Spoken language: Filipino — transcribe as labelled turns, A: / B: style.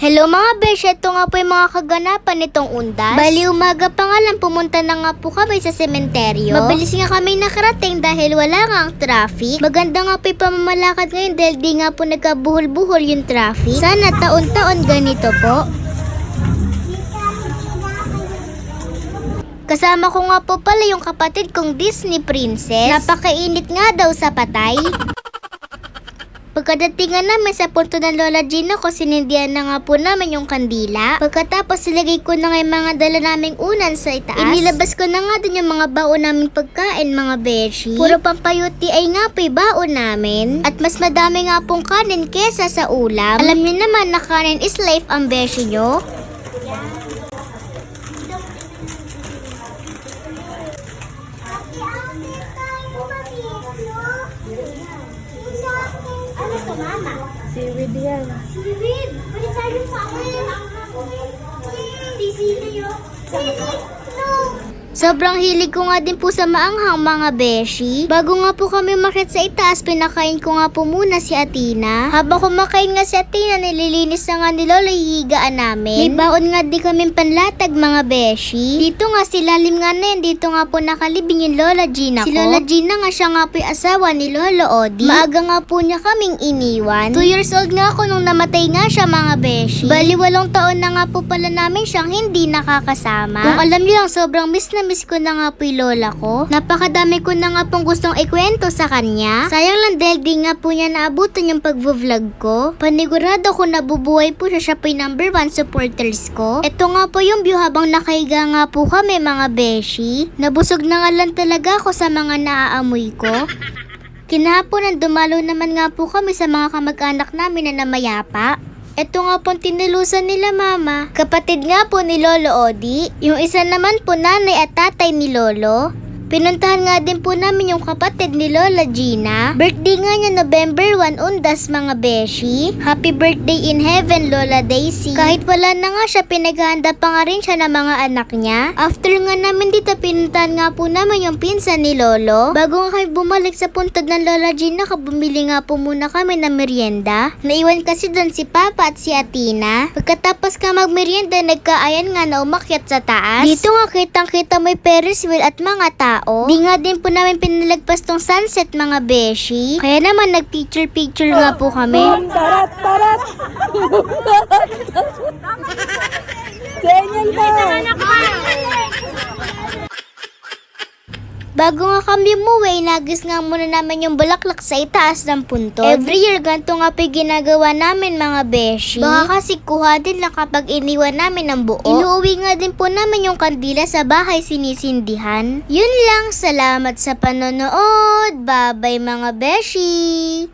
A: Hello mga besh, ito nga po yung mga kaganapan nitong undas. Bali umaga pa nga lang pumunta na nga po kami sa sementeryo. Mabilis nga kami nakarating dahil wala nga ang traffic. Maganda nga po yung pamamalakad ngayon dahil di nga po nagkabuhol-buhol yung traffic. Sana taon-taon ganito po. Kasama ko nga po pala yung kapatid kong Disney princess. Napakainit nga daw sa patay. Pagkadatingan namin sa punto ng Lola Gina ko, sinindihan na nga po namin yung kandila. Pagkatapos ilagay ko na nga yung mga dala naming unan sa itaas. Inilabas ko na nga din yung mga baon naming pagkain mga beshi. Puro pampayuti ay nga po yung baon namin. At mas madami nga pong kanin kesa sa ulam. Alam niyo naman na kanin is life ang beshi nyo. Ano to, mama?
B: Seaweed yan.
A: Seaweed! Balik tayo sa akin! Sisili yun! Sisili! No! Sobrang hilig ko nga din po sa maanghang mga beshi. Bago nga po kami umakyat sa itaas, pinakain ko nga po muna si Athena. Habang kumakain nga si Athena, nililinis na nga ni Lola higaan namin. May baon nga din kami panlatag mga beshi. Dito nga si lalim nga na yan, dito nga po nakalibing yung Lola Gina ko. Si Lola Gina nga siya nga po yung asawa ni Lolo Odi. Maaga nga po niya kaming iniwan. 2 years old nga ako nung namatay nga siya mga beshi. Bali 8 taon na nga po pala namin siyang hindi nakakasama. Kung alam niyo lang, sobrang miss ko na nga po yung lola ko. Napakadami ko na nga pong gustong ikwento sa kanya. Sayang lang dahil di nga po niya naabutan yung pag-vlog ko. Panigurado ko nabubuhay po siya, siya po yung #1 supporters ko. Ito nga po yung view habang nakahiga nga po kami mga beshi. Nabusog na nga lang talaga ako sa mga naaamoy ko. Kinahapon dumalo naman nga po kami sa mga kamag-anak namin na namayapa. Ito nga pong tinilusan nila mama. Kapatid nga po ni Lolo Odi. Yung isa naman po nanay at tatay ni Lolo. Pinuntahan nga din po namin yung kapatid ni Lola Gina. Birthday nga niya November 1 undas mga beshi. Happy birthday in heaven Lola Daisy. Kahit wala na nga siya, pinaghahanda pa nga rin siya ng mga anak niya. After nga namin dito, pinuntahan nga po namin yung pinsan ni Lolo. Bago nga kami bumalik sa puntod ng Lola Gina, bumili nga po muna kami ng merienda. Naiwan kasi doon si Papa at si Athena. Pagkatapos ka magmerienda, nagkaayan nga na umakyat sa taas. Dito nga kitang-kita may Ferris wheel at mga tao. Di nga din po namin pinalagpas tong sunset mga beshi. Kaya naman nag-picture nga po kami.
B: Tarat, tarat! Ganyan ka!
A: Bago nga kami umuwi, nagis nga muna namin yung bulaklak sa itaas ng punto. Every year, ganito nga po ginagawa namin mga beshi. Baka kasi kuha din lang kapag iniwan namin ng buo. Inuuwi nga din po namin yung kandila sa bahay sinisindihan. Yun lang, salamat sa panonood. Bye-bye mga beshi!